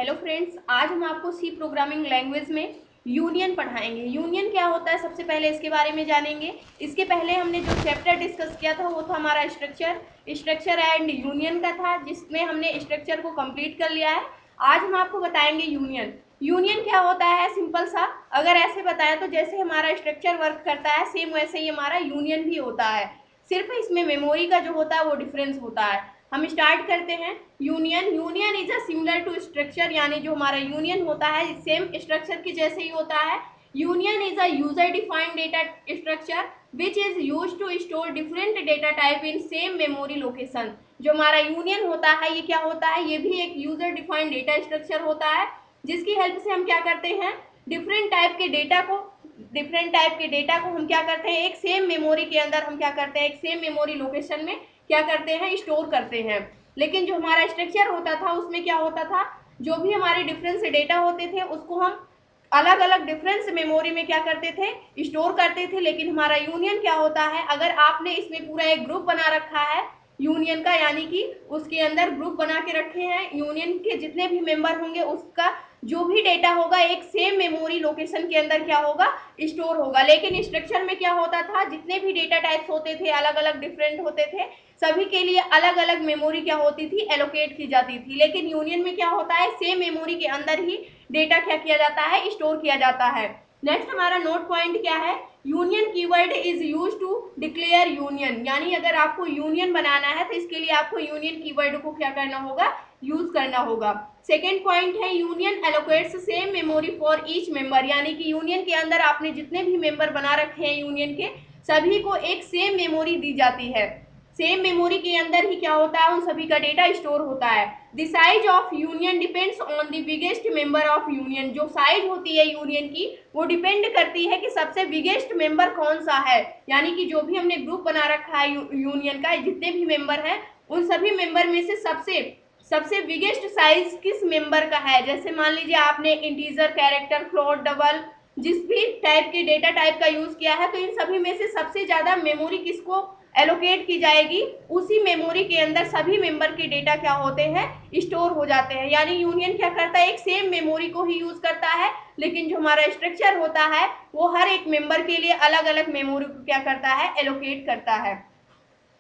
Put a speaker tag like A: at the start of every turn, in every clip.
A: Hello friends, आज हम आपको सी प्रोग्रामिंग लैंग्वेज में यूनियन पढ़ाएंगे। यूनियन क्या होता है सबसे पहले इसके बारे में जानेंगे। इसके पहले हमने जो चैप्टर डिस्कस किया था वो था हमारा स्ट्रक्चर एंड यूनियन का था, जिसमें हमने स्ट्रक्चर को कंप्लीट कर लिया है। आज हम आपको बताएंगे यूनियन। यूनियन क्या होता है, सिंपल सा अगर ऐसे बताएं तो जैसे हमारा स्ट्रक्चर वर्क करता है सेम वैसे ही हमारा यूनियन भी होता है, सिर्फ इसमें मेमोरी का जो होता है वो डिफरेंस होता है। हम स्टार्ट करते हैं। Union is a similar to structure, यानी जो हमारा यूनियन होता है सेम स्ट्रक्चर के जैसे ही होता है। Union is a user defined data structure which is use to store different data type in same memory location. जो हमारा यूनियन होता है ये क्या होता है, ये भी एक यूजर डिफाइंड डेटा स्ट्रक्चर होता है, जिसकी हेल्प से हम क्या करते हैं, डिफरेंट टाइप के डेटा को हम क्या करते हैं, एक सेम मेमोरी के अंदर हम क्या करते हैं, एक सेम मेमोरी लोकेशन में क्या करते हैं, स्टोर करते हैं। लेकिन जो हमारा स्ट्रक्चर होता था उसमें क्या होता था, जो भी हमारे डिफरेंस डेटा होते थे उसको हम अलग अलग डिफरेंस मेमोरी में क्या करते थे, स्टोर करते थे। लेकिन हमारा यूनियन क्या होता है, अगर आपने इसमें पूरा एक ग्रुप बना रखा है यूनियन का, यानी कि उसके अंदर ग्रुप बना के रखे हैं, यूनियन के जितने भी मेंबर होंगे उसका जो भी डेटा होगा एक सेम मेमोरी लोकेशन के अंदर क्या होगा, स्टोर होगा। लेकिन स्ट्रक्चर में क्या होता था, जितने भी डेटा टाइप्स होते थे अलग अलग डिफरेंट होते थे, सभी के लिए अलग अलग मेमोरी क्या होती थी, एलोकेट की जाती थी। लेकिन यूनियन में क्या होता है, सेम मेमोरी के अंदर ही डेटा क्या किया जाता है, स्टोर किया जाता है। नेक्स्ट हमारा नोट पॉइंट क्या है, union keyword is use to declare union, यानी अगर आपको यूनियन बनाना है तो इसके लिए आपको यूनियन कीवर्ड को क्या करना होगा, यूज करना होगा। सेकेंड पॉइंट है union allocates same memory for each member, यानी कि यूनियन के अंदर आपने जितने भी मेंबर बना रखे हैं यूनियन के, सभी को एक सेम मेमोरी दी जाती है। सेम मेमोरी के अंदर ही क्या होता है, उन सभी का डेटा स्टोर होता है। The size of union depends on the biggest member of union, जो साइज होती है यूनियन की वो डिपेंड करती है कि सबसे बिगेस्ट मेंबर कौन सा है, यानी कि जो भी हमने ग्रुप बना रखा है यूनियन का, जितने भी मेंबर हैं उन सभी मेंबर में से सबसे सबसे बिगेस्ट साइज किस मेंबर का है। जैसे मान लीजिए आपने इंटीजर, कैरेक्टर, फ्लोट, डबल जिस भी टाइप के डेटा टाइप का यूज किया है, तो इन सभी में से सबसे ज्यादा मेमोरी किसको एलोकेट की जाएगी, उसी मेमोरी के अंदर सभी मेंबर के डेटा क्या होते हैं, स्टोर हो जाते हैं। यानी यूनियन क्या करता है, एक सेम मेमोरी को ही यूज करता है, लेकिन जो हमारा स्ट्रक्चर होता है वो हर एक मेंबर के लिए अलग अलग मेमोरी को क्या करता है, एलोकेट करता है।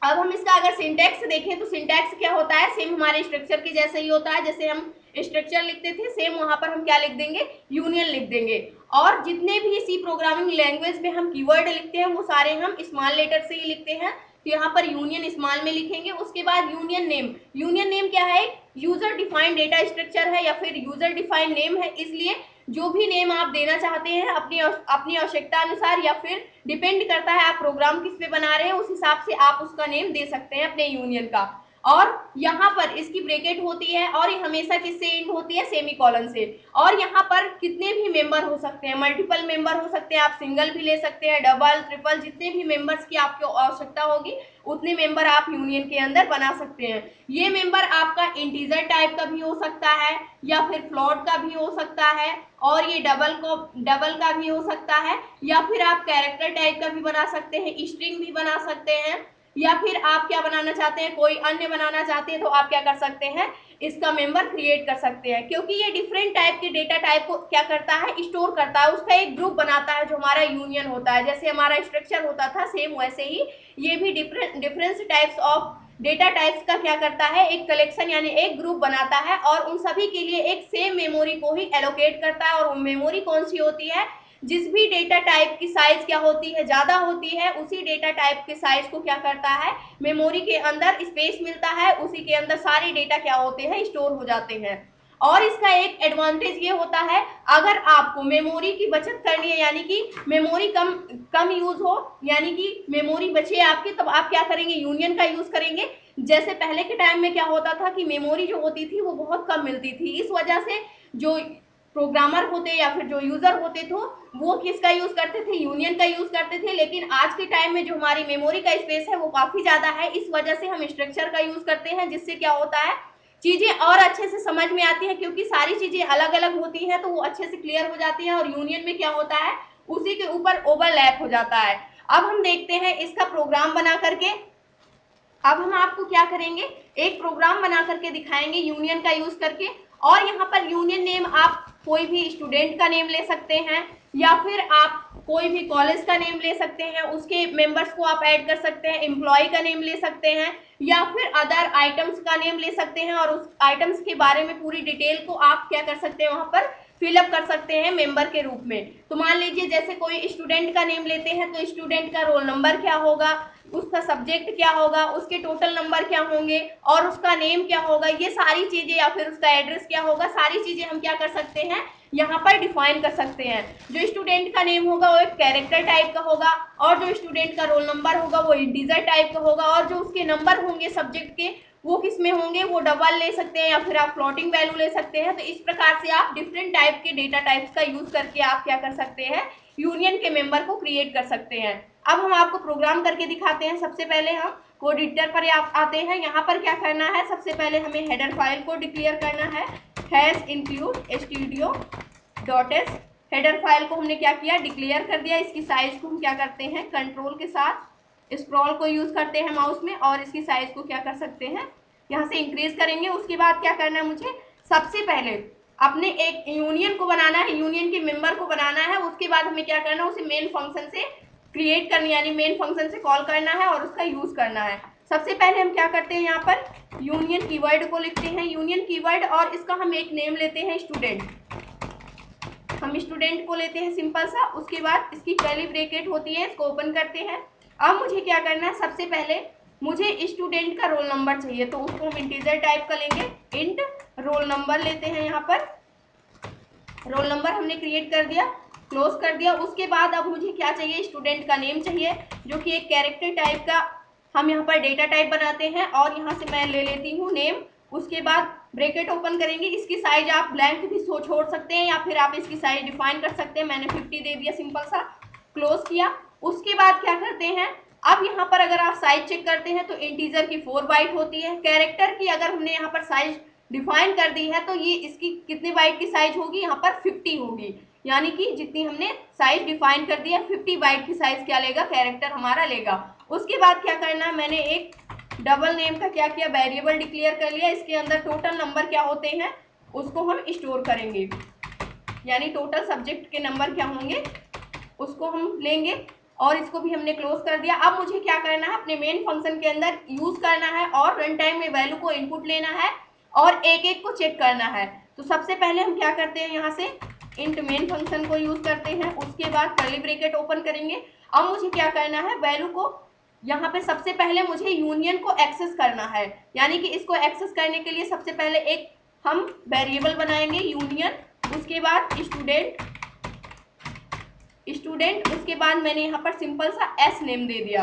A: अब हम इसका अगर सिंटैक्स देखें तो सिंटैक्स क्या होता है, सेम हमारे स्ट्रक्चर के जैसे ही होता है। जैसे हम स्ट्रक्चर लिखते थे सेम वहां पर हम क्या लिख देंगे, यूनियन लिख देंगे। और जितने भी सी प्रोग्रामिंग लैंग्वेज में हम कीवर्ड लिखते हैं वो सारे हम स्मॉल लेटर से ही लिखते हैं, तो यहाँ पर यूनियन स्मॉल में लिखेंगे। उसके बाद यूनियन नेम क्या है, यूजर डिफाइंड डेटा स्ट्रक्चर है या फिर यूजर डिफाइंड नेम है, इसलिए जो भी नेम आप देना चाहते हैं अपनी आवश्यकता अनुसार, या फिर डिपेंड करता है आप प्रोग्राम किस पे बना रहे हैं, उस हिसाब से आप उसका नेम दे सकते हैं अपने यूनियन का। और यहाँ पर इसकी ब्रैकेट होती है और ये हमेशा किससे एंड होती है, सेमीकोलन से। और यहाँ पर कितने भी मेंबर हो सकते हैं, मल्टीपल मेंबर हो सकते हैं, आप सिंगल भी ले सकते हैं, डबल, ट्रिपल, जितने भी मेंबर्स की आपको आवश्यकता होगी उतने मेंबर आप यूनियन के अंदर बना सकते हैं। ये मेंबर आपका इंटीजर टाइप का भी हो सकता है या फिर फ्लोट का भी हो सकता है, और ये डबल का भी हो सकता है, या फिर आप कैरेक्टर टाइप का भी बना सकते हैं, स्ट्रिंग भी बना सकते हैं, या फिर आप क्या बनाना चाहते हैं, कोई अन्य बनाना चाहते हैं तो आप क्या कर सकते हैं, इसका मेंबर क्रिएट कर सकते हैं। क्योंकि ये डिफरेंट टाइप के डेटा टाइप को क्या करता है, स्टोर करता है, उसका एक ग्रुप बनाता है जो हमारा यूनियन होता है। जैसे हमारा स्ट्रक्चर होता था सेम वैसे ही ये भी difference types of data types का क्या करता है, एक कलेक्शन यानी एक ग्रुप बनाता है और उन सभी के लिए एक सेम मेमोरी को ही एलोकेट करता है। और वो मेमोरी कौन सी होती है, जिस भी डेटा टाइप की साइज क्या होती है, ज्यादा होती है, उसी डेटा टाइप के साइज को क्या करता है, मेमोरी के अंदर स्पेस मिलता है, उसी के अंदर सारे डेटा क्या होते हैं, स्टोर हो जाते हैं। और इसका एक एडवांटेज ये होता है, अगर आपको मेमोरी की बचत करनी है, यानी कि मेमोरी कम कम यूज हो, यानी कि मेमोरी बचे आपकी, तब आप क्या करेंगे, यूनियन का यूज करेंगे। जैसे पहले के टाइम में क्या होता था कि मेमोरी जो होती थी वो बहुत कम मिलती थी, इस वजह से जो प्रोग्रामर होते या फिर जो यूजर होते थे वो किसका यूज करते थे, यूनियन का यूज करते थे। लेकिन आज के टाइम में जो हमारी मेमोरी का स्पेस है वो काफी ज्यादा है, इस वजह से हम स्ट्रक्चर का यूज करते हैं, जिससे क्या होता है, चीजें और अच्छे से समझ में आती है, क्योंकि सारी चीजें अलग अलग होती हैं तो वो अच्छे से क्लियर हो जाती है। और यूनियन में क्या होता है, उसी के ऊपर ओवरलैप हो जाता है। अब हम देखते हैं इसका प्रोग्राम बना करके। अब हम आपको क्या करेंगे, एक प्रोग्राम बना करके दिखाएंगे यूनियन का यूज करके, और यहाँ पर यूनियन नेम आप कोई भी स्टूडेंट का नेम ले सकते हैं, या फिर आप कोई भी कॉलेज का नेम ले सकते हैं, उसके मेंबर्स को आप ऐड कर सकते हैं, एम्प्लॉय का नेम ले सकते हैं, या फिर अदर आइटम्स का नेम ले सकते हैं, और उस आइटम्स के बारे में पूरी डिटेल को आप क्या कर सकते हैं, वहां पर फिलअप कर सकते हैं मेंबर के रूप में। तो मान लीजिए जैसे कोई स्टूडेंट का नेम लेते हैं तो स्टूडेंट का रोल नंबर क्या होगा, उसका सब्जेक्ट क्या होगा, उसके टोटल नंबर क्या होंगे, और उसका नेम क्या होगा, ये सारी चीजें, या फिर उसका एड्रेस क्या होगा, सारी चीजें हम क्या कर सकते हैं, यहाँ पर डिफाइन कर सकते हैं। जो स्टूडेंट का नेम होगा वो एक कैरेक्टर टाइप का होगा, और जो स्टूडेंट का रोल नंबर होगा वो इंटीजर टाइप का होगा, और जो उसके नंबर होंगे सब्जेक्ट के वो किस में होंगे, वो डबल ले सकते हैं या फिर आप फ्लोटिंग वैल्यू ले सकते हैं। तो इस प्रकार से आप डिफरेंट टाइप के डेटा टाइप्स का यूज करके आप क्या कर सकते हैं, यूनियन के मेंबर को क्रिएट कर सकते हैं। अब हम आपको प्रोग्राम करके दिखाते हैं। सबसे पहले हम कोड एडिटर पर आते हैं। यहाँ पर क्या करना है, सबसे पहले हमें हेडर फाइल को डिक्लेयर करना है, hash include studio.h। Header file को हमने क्या किया, डिक्लेयर कर दिया। इसकी साइज को हम क्या करते हैं, कंट्रोल के साथ स्क्रॉल को यूज करते हैं माउस में, और इसकी साइज को क्या कर सकते हैं, यहाँ से इंक्रीज करेंगे। उसके बाद क्या करना है, मुझे सबसे पहले अपने एक यूनियन को बनाना है, यूनियन के मेंबर को बनाना है। उसके बाद हमें क्या करना है, उसे मेन फंक्शन से क्रिएट करनी, यानी मेन फंक्शन से कॉल करना है और उसका यूज करना है। सबसे पहले हम क्या करते हैं, यहाँ पर यूनियन कीवर्ड को लिखते हैं, यूनियन कीवर्ड, और इसका हम एक नेम लेते हैं स्टूडेंट। हम स्टूडेंट को लेते हैं सिंपल सा। उसके बाद इसकी कर्ली ब्रैकेट होती है, इसको ओपन करते हैं। अब मुझे क्या करना है, सबसे पहले मुझे स्टूडेंट का रोल नंबर चाहिए, तो उसको हम इंटीजर टाइप का लेंगे, इंट रोल नंबर लेते हैं। यहाँ पर रोल नंबर हमने क्रिएट कर दिया, क्लोज कर दिया। उसके बाद अब मुझे क्या चाहिए, स्टूडेंट का नेम चाहिए, जो कि एक कैरेक्टर टाइप का हम यहाँ पर डेटा टाइप बनाते हैं, और यहाँ से मैं ले लेती हूँ नेम। उसके बाद ब्रैकेट ओपन करेंगे, इसकी साइज आप ब्लैंक भी छोड़ सकते हैं, या फिर आप इसकी साइज डिफाइन कर सकते हैं। मैंने 50 दे दिया, सिंपल सा, क्लोज किया। उसके बाद क्या करते हैं, अब यहाँ पर अगर आप साइज चेक करते हैं तो इंटीजर की 4 बाइट होती है, कैरेक्टर की अगर हमने यहाँ पर साइज डिफाइन कर दी है तो ये इसकी कितने बाइट की साइज होगी, यहाँ पर 50 होगी, यानी कि जितनी हमने साइज डिफाइन कर दी है 50 बाइट की साइज क्या लेगा, कैरेक्टर हमारा लेगा। उसके बाद क्या करना है, मैंने एक डबल नेम का क्या किया, वेरिएबल डिक्लेयर कर लिया। इसके अंदर टोटल नंबर क्या होते हैं उसको हम स्टोर करेंगे, यानी टोटल सब्जेक्ट के नंबर क्या होंगे उसको हम लेंगे, और इसको भी हमने क्लोज कर दिया। अब मुझे क्या करना है, अपने मेन फंक्शन के अंदर यूज करना है, और रन टाइम में वैल्यू को इनपुट लेना है, और एक एक को चेक करना है। तो सबसे पहले हम क्या करते हैं, यहाँ से इंट मेन फंक्शन को यूज करते हैं। उसके बाद कर्ली ब्रैकेट ओपन करेंगे। अब मुझे क्या करना है, वैल्यू को यहाँ पे सबसे पहले मुझे यूनियन को एक्सेस करना है, यानी कि इसको एक्सेस करने के लिए सबसे पहले एक हम वेरिएबल बनाएंगे यूनियन। उसके बाद स्टूडेंट, उसके बाद मैंने यहाँ पर सिंपल सा एस नेम दे दिया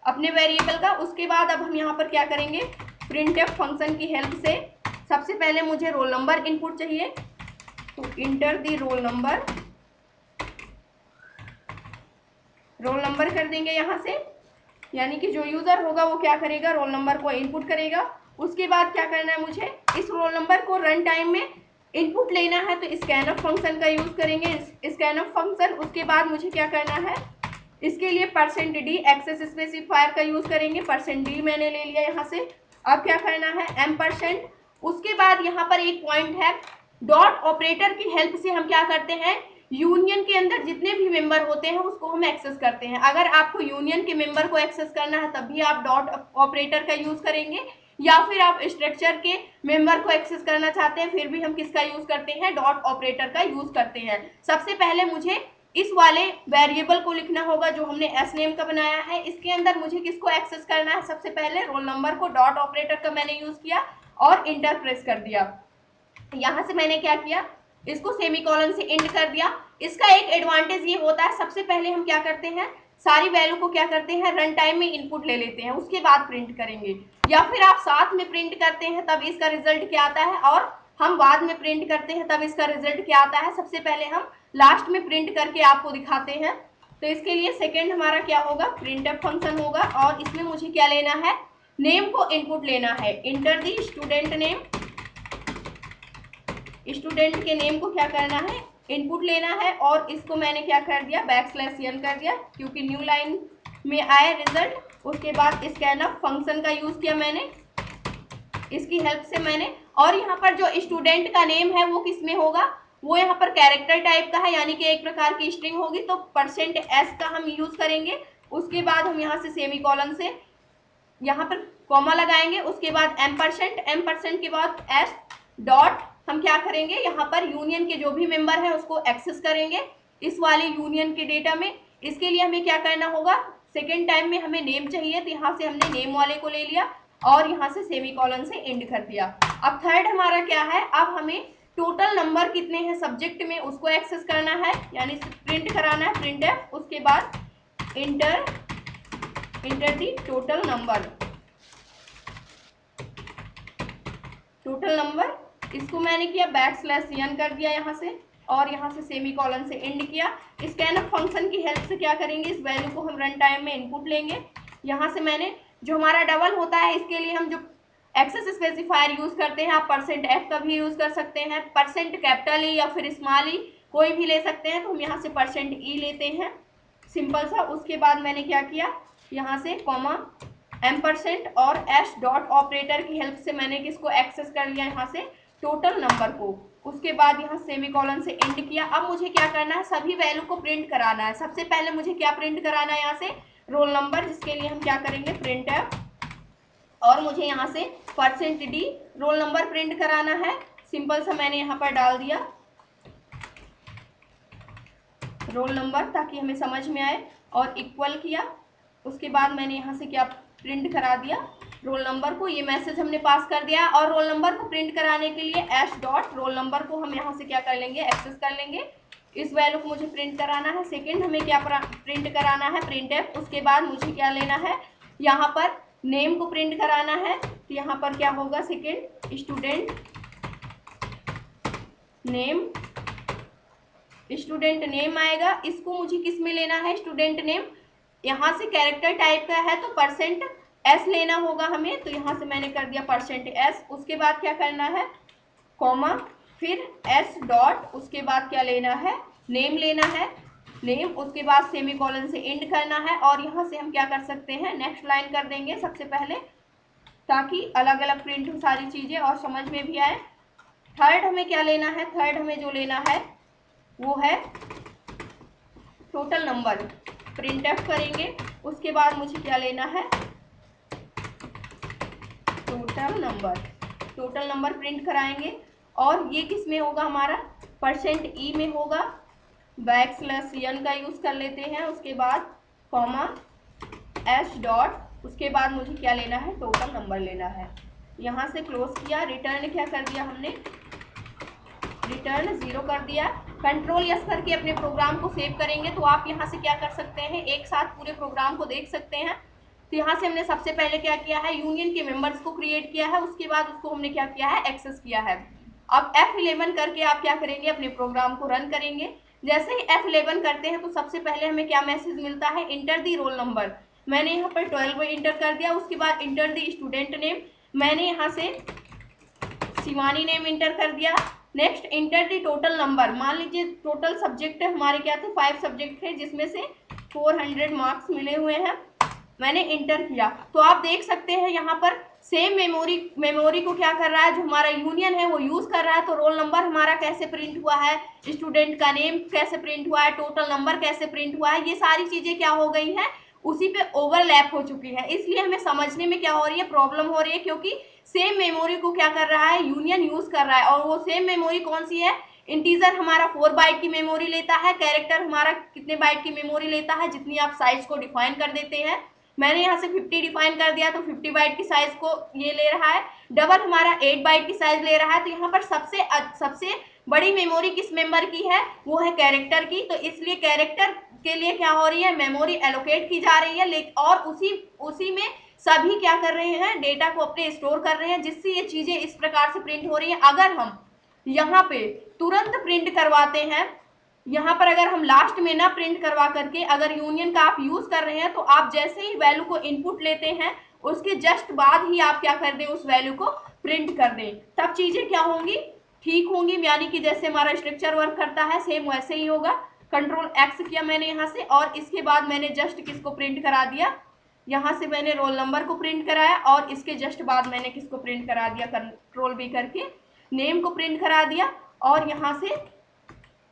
A: अपने वेरिएबल का। उसके बाद अब हम यहाँ पर क्या करेंगे, प्रिंटफ फंक्शन की हेल्प से सबसे पहले मुझे रोल नंबर इनपुट चाहिए, तो इंटर दी रोल नंबर, रोल नंबर कर देंगे यहाँ से, यानी कि जो यूजर होगा वो क्या करेगा, रोल नंबर को इनपुट करेगा। उसके बाद क्या करना है, मुझे इस रोल नंबर को रन टाइम में इनपुट लेना है, तो स्कैनअप फंक्शन का यूज करेंगे, स्कैनअप फंक्शन। उसके बाद मुझे क्या करना है, इसके लिए %d एक्सेस स्पेसिफायर का यूज करेंगे, %d मैंने ले लिया यहाँ से। अब क्या करना है, %। उसके बाद यहाँ पर एक पॉइंट है, डॉट ऑपरेटर की हेल्प से हम क्या करते हैं, यूनियन के अंदर जितने भी मेंबर होते हैं उसको हम एक्सेस करते हैं। अगर आपको यूनियन के मेंबर को एक्सेस करना है तब भी आप डॉट ऑपरेटर का यूज करेंगे, या फिर आप स्ट्रक्चर के मेंबर को एक्सेस करना चाहते हैं फिर भी हम किसका यूज करते हैं, डॉट ऑपरेटर का यूज करते हैं। सबसे पहले मुझे इस वाले वेरिएबल को लिखना होगा जो हमने एस नेम का बनाया है। इसके अंदर मुझे किसको एक्सेस करना है, सबसे पहले रोल नंबर को, डॉट ऑपरेटर का मैंने यूज किया और इंटर प्रेस कर दिया। यहाँ से मैंने क्या किया, इसको सेमीकोलन से एंड कर दिया। इसका एक एडवांटेज ये होता है, सबसे पहले हम क्या करते हैं, सारी वैल्यू को क्या करते हैं, रन टाइम में इनपुट ले लेते हैं, उसके बाद प्रिंट करेंगे, या फिर आप साथ में प्रिंट करते हैं तब इसका रिजल्ट क्या आता है, और हम बाद में प्रिंट करते हैं तब इसका रिजल्ट क्या आता है। सबसे पहले हम लास्ट में प्रिंट करके आपको दिखाते हैं। तो इसके लिए सेकेंड हमारा क्या होगा, प्रिंटफ फंक्शन होगा, और इसमें मुझे क्या लेना है, नेम को इनपुट लेना है, इंटर दी स्टूडेंट नेम, स्टूडेंट के नेम को क्या करना है, इनपुट लेना है, और इसको मैंने क्या कर दिया, \n कर दिया क्योंकि न्यू लाइन में आए रिजल्ट। उसके बाद स्कैनअप फंक्शन का यूज किया मैंने, इसकी हेल्प से मैंने, और यहाँ पर जो स्टूडेंट का नेम है वो किस में होगा, वो यहाँ पर कैरेक्टर टाइप का है, यानी कि एक प्रकार की स्ट्रिंग होगी, तो %s का हम यूज करेंगे। उसके बाद हम यहाँ से सेमीकोलन से यहाँ पर कॉमा लगाएंगे, उसके बाद एम% के बाद s डॉट हम क्या करेंगे, यहाँ पर यूनियन के जो भी मेंबर है उसको एक्सेस करेंगे इस वाले यूनियन के डेटा में। इसके लिए हमें क्या करना होगा, सेकेंड टाइम में हमें नेम चाहिए, तो यहाँ से हमने नेम वाले को ले लिया और यहाँ से सेमीकोलन से एंड कर दिया। अब थर्ड हमारा क्या है, अब हमें टोटल नंबर कितने हैं सब्जेक्ट में उसको एक्सेस करना है, यानी प्रिंट कराना है, प्रिंट एफ, उसके बाद इंटर दी टोटल नंबर, इसको मैंने किया \n कर दिया यहाँ से, और यहाँ से सेमीकोलन से एंड किया। स्कैनफ फंक्शन की हेल्प से क्या करेंगे, इस वैल्यू को हम रन टाइम में इनपुट लेंगे। यहाँ से मैंने जो हमारा डबल होता है इसके लिए हम जो एक्सेस स्पेसिफायर यूज करते हैं, आप %f का भी यूज कर सकते हैं, %E या फिर स्मॉल ई कोई भी ले सकते हैं, तो हम यहाँ से %E लेते हैं सिंपल सा। उसके बाद मैंने क्या किया, यहाँ से कॉमा एम% और s डॉट ऑपरेटर की हेल्प से मैंने किसको एक्सेस कर लिया, यहाँ से टोटल नंबर को। उसके बाद यहाँ सेमीकोलन से एंड किया। अब मुझे क्या करना है, सभी वैल्यू को प्रिंट कराना है। सबसे पहले मुझे क्या प्रिंट कराना है, यहाँ से रोल नंबर, जिसके लिए हम क्या करेंगे, प्रिंट एफ, और मुझे यहाँ से %d रोल नंबर प्रिंट कराना है। सिंपल सा मैंने यहाँ पर डाल दिया रोल नंबर ताकि हमें समझ में आए, और इक्वल किया। उसके बाद मैंने यहाँ से क्या प्रिंट करा दिया रोल नंबर को, ये मैसेज हमने पास कर दिया। और रोल नंबर को प्रिंट कराने के लिए s डॉट रोल नंबर को हम यहाँ से क्या कर लेंगे, एक्सेस कर लेंगे। इस वैल्यू को मुझे प्रिंट कराना है। सेकंड हमें क्या प्रिंट कराना है, प्रिंट एफ। उसके बाद मुझे क्या लेना है, यहाँ पर नेम को प्रिंट कराना है, तो यहाँ पर क्या होगा, सेकंड स्टूडेंट नेम आएगा। इसको मुझे किस में लेना है, स्टूडेंट नेम, यहाँ से कैरेक्टर टाइप का है तो %s लेना होगा हमें, तो यहाँ से मैंने कर दिया %s। उसके बाद क्या करना है, कॉमा, फिर s डॉट, उसके बाद क्या लेना है, नेम लेना है, नेम, उसके बाद सेमीकोलन से एंड करना है। और यहाँ से हम क्या कर सकते हैं, नेक्स्ट लाइन कर देंगे सबसे पहले, ताकि अलग अलग प्रिंट हो सारी चीजें और समझ में भी आए। थर्ड हमें क्या लेना है, थर्ड हमें जो लेना है वो है टोटल नंबर, प्रिंट एफ करेंगे। उसके बाद मुझे क्या लेना है, टोटल नंबर प्रिंट कराएंगे, और ये किस में होगा हमारा, %E में होगा, \n का यूज कर लेते हैं। उसके बाद कॉमा s डॉट, उसके बाद मुझे क्या लेना है, टोटल नंबर लेना है। यहाँ से क्लोज किया, रिटर्न क्या कर दिया हमने, रिटर्न 0 कर दिया। कंट्रोल यस करके अपने प्रोग्राम को सेव करेंगे, तो आप यहाँ से क्या कर सकते हैं, एक साथ पूरे प्रोग्राम को देख सकते हैं। तो यहाँ से हमने सबसे पहले क्या किया है, यूनियन के मेंबर्स को क्रिएट किया है, उसके बाद उसको हमने क्या किया है, एक्सेस किया है। अब F11 करके आप क्या करेंगे, अपने प्रोग्राम को रन करेंगे। जैसे ही F11 करते हैं तो सबसे पहले हमें क्या मैसेज मिलता है, इंटर दी रोल नंबर। मैंने यहाँ पर 12 इंटर कर दिया। उसके बाद इंटर दी स्टूडेंट नेम, मैंने यहाँ से शिवानी नेम इंटर कर दिया। नेक्स्ट इंटर दी टोटल नंबर, मान लीजिए टोटल सब्जेक्ट हमारे क्या थे, 5 सब्जेक्ट थे, जिसमें से 400 मार्क्स मिले हुए हैं, मैंने इंटर किया। तो आप देख सकते हैं यहाँ पर सेम मेमोरी को क्या कर रहा है, जो हमारा यूनियन है वो यूज कर रहा है। तो रोल नंबर हमारा कैसे प्रिंट हुआ है, स्टूडेंट का नेम कैसे प्रिंट हुआ है, टोटल नंबर कैसे प्रिंट हुआ है, ये सारी चीजें क्या हो गई हैं, उसी पे ओवरलैप हो चुकी है। इसलिए हमें समझने में क्या हो रही है, प्रॉब्लम हो रही है, क्योंकि सेम मेमोरी को क्या कर रहा है, यूनियन यूज कर रहा है। और वो सेम मेमोरी कौन सी है, इंटीजर हमारा 4 बाइट की मेमोरी लेता है, कैरेक्टर हमारा कितने बाइट की मेमोरी लेता है, जितनी आप साइज को डिफाइन कर देते हैं। मैंने यहाँ से 50 डिफाइन कर दिया, तो 50 बाइट की साइज को ये ले रहा है। डबल हमारा 8 बाइट की साइज ले रहा है। तो यहाँ पर सबसे बड़ी मेमोरी किस मेंबर की है, वो है कैरेक्टर की। तो इसलिए कैरेक्टर के लिए क्या हो रही है, मेमोरी एलोकेट की जा रही है, और उसी में सभी क्या कर रहे हैं, डेटा को अपने स्टोर कर रहे हैं, जिससे ये चीजें इस प्रकार से प्रिंट हो रही है। अगर हम यहाँ पे तुरंत प्रिंट करवाते हैं, यहाँ पर अगर हम लास्ट में ना प्रिंट करवा करके अगर यूनियन का आप यूज कर रहे हैं, तो आप जैसे ही वैल्यू को इनपुट लेते हैं उसके जस्ट बाद ही आप क्या कर दें, उस वैल्यू को प्रिंट कर दें, तब चीजें क्या होंगी, ठीक होंगी। यानी कि जैसे हमारा स्ट्रक्चर वर्क करता है सेम वैसे ही होगा। कंट्रोल X किया मैंने यहाँ से, और इसके बाद मैंने जस्ट किसको प्रिंट करा दिया, यहाँ से मैंने रोल नंबर को प्रिंट कराया और इसके जस्ट बाद मैंने किसको प्रिंट करा दिया, कंट्रोल V करके नेम को प्रिंट करा दिया और यहाँ से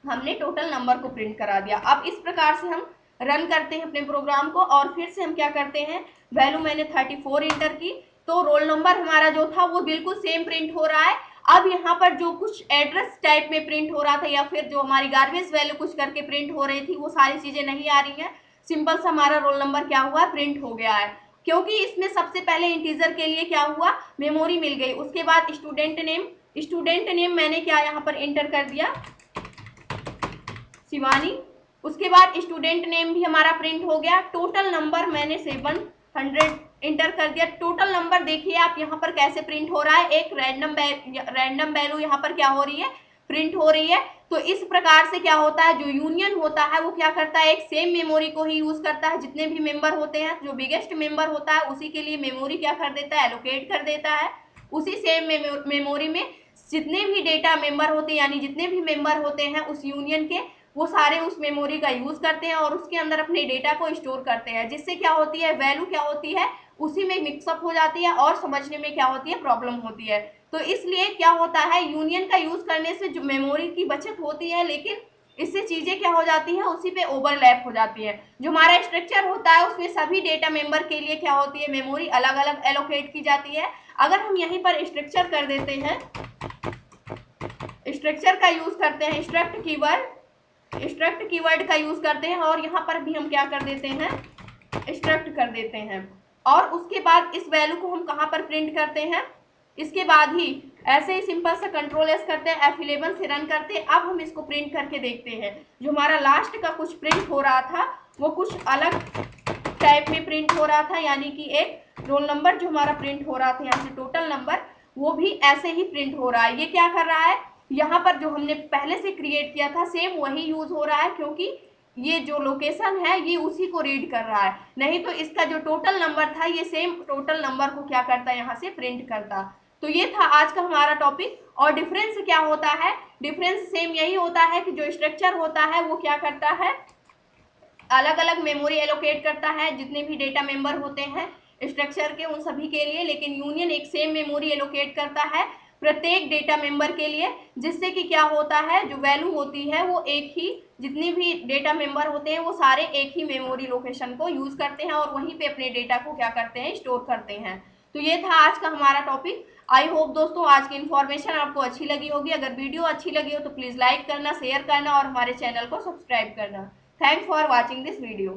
A: हमने टोटल नंबर को प्रिंट करा दिया। अब इस प्रकार से हम रन करते हैं अपने प्रोग्राम को और फिर से हम क्या करते हैं, वैल्यू मैंने 34 इंटर की तो रोल नंबर हमारा जो था वो बिल्कुल सेम प्रिंट हो रहा है। अब यहाँ पर जो कुछ एड्रेस टाइप में प्रिंट हो रहा था या फिर जो हमारी गार्बेज वैल्यू कुछ करके प्रिंट हो रही थी वो सारी चीजें नहीं आ रही हैं। सिंपल सा हमारा रोल नंबर क्या हुआ, प्रिंट हो गया है, क्योंकि इसमें सबसे पहले इंटीजर के लिए क्या हुआ, मेमोरी मिल गई। उसके बाद स्टूडेंट नेम मैंने क्या यहाँ पर एंटर कर दिया, शिवानी। उसके बाद स्टूडेंट नेम भी हमारा प्रिंट हो गया। टोटल नंबर मैंने 700 इंटर कर दिया। टोटल नंबर देखिए आप यहाँ पर कैसे प्रिंट हो रहा है, एक रैंडम वैल्यू यहाँ पर क्या हो रही है, प्रिंट हो रही है। तो इस प्रकार से क्या होता है, जो यूनियन होता है वो क्या करता है, एक सेम मेमोरी को ही यूज करता है। जितने भी मेंबर होते हैं, जो बिगेस्ट मेंबर होता है उसी के लिए मेमोरी क्या कर देता है, एलोकेट कर देता है। उसी सेम मेमोरी में जितने भी डेटा मेंबर होते हैं, यानी जितने भी मेंबर होते हैं उस यूनियन के, वो सारे उस मेमोरी का यूज करते हैं और उसके अंदर अपने डेटा को स्टोर करते हैं, जिससे क्या होती है, वैल्यू क्या होती है उसी में मिक्सअप हो जाती है और समझने में क्या होती है, प्रॉब्लम होती है। तो इसलिए क्या होता है, यूनियन का यूज करने से जो मेमोरी की बचत होती है, लेकिन इससे चीजें क्या हो जाती हैं, उसी पे ओवरलैप हो जाती है। जो हमारा स्ट्रक्चर होता है उसमें सभी डेटा मेंबर के लिए क्या होती है, मेमोरी अलग अलग एलोकेट की जाती है। अगर हम यहीं पर स्ट्रक्चर कर देते हैं, स्ट्रक्चर का यूज करते हैं, स्ट्रक्ट कीवर्ड का यूज करते हैं और यहाँ पर भी हम क्या कर देते हैं, स्ट्रक्ट कर देते हैं। और उसके बाद इस वैल्यू को हम कहाँ पर प्रिंट करते हैं, इसके बाद ही ऐसे ही सिंपल सा कंट्रोल एस करते हैं, F11 से रन करते हैं। अब हम इसको प्रिंट करके देखते हैं। जो हमारा लास्ट का कुछ प्रिंट हो रहा था वो कुछ अलग टाइप में प्रिंट हो रहा था, यानी कि एक रोल नंबर जो हमारा प्रिंट हो रहा था यहाँ से टोटल नंबर, वो भी ऐसे ही प्रिंट हो रहा है। ये क्या कर रहा है, यहाँ पर जो हमने पहले से क्रिएट किया था सेम वही यूज हो रहा है, क्योंकि ये जो लोकेशन है ये उसी को रीड कर रहा है। नहीं तो इसका जो टोटल नंबर था ये सेम टोटल नंबर को क्या करता है, यहाँ से प्रिंट करता। तो ये था आज का हमारा टॉपिक। और डिफरेंस क्या होता है, डिफरेंस सेम यही होता है कि जो स्ट्रक्चर होता है वो क्या करता है, अलग अलग मेमोरी एलोकेट करता है जितने भी डेटा मेंबर होते हैं स्ट्रक्चर के उन सभी के लिए, लेकिन यूनियन एक सेम मेमोरी एलोकेट करता है प्रत्येक डेटा मेंबर के लिए, जिससे कि क्या होता है, जो वैल्यू होती है वो एक ही, जितने भी डेटा मेंबर होते हैं वो सारे एक ही मेमोरी लोकेशन को यूज करते हैं और वहीं पे अपने डेटा को क्या करते हैं, स्टोर करते हैं। तो ये था आज का हमारा टॉपिक। आई होप दोस्तों आज की इन्फॉर्मेशन आपको अच्छी लगी होगी। अगर वीडियो अच्छी लगी हो तो प्लीज लाइक करना, शेयर करना और हमारे चैनल को सब्सक्राइब करना। Thanks for watching this video.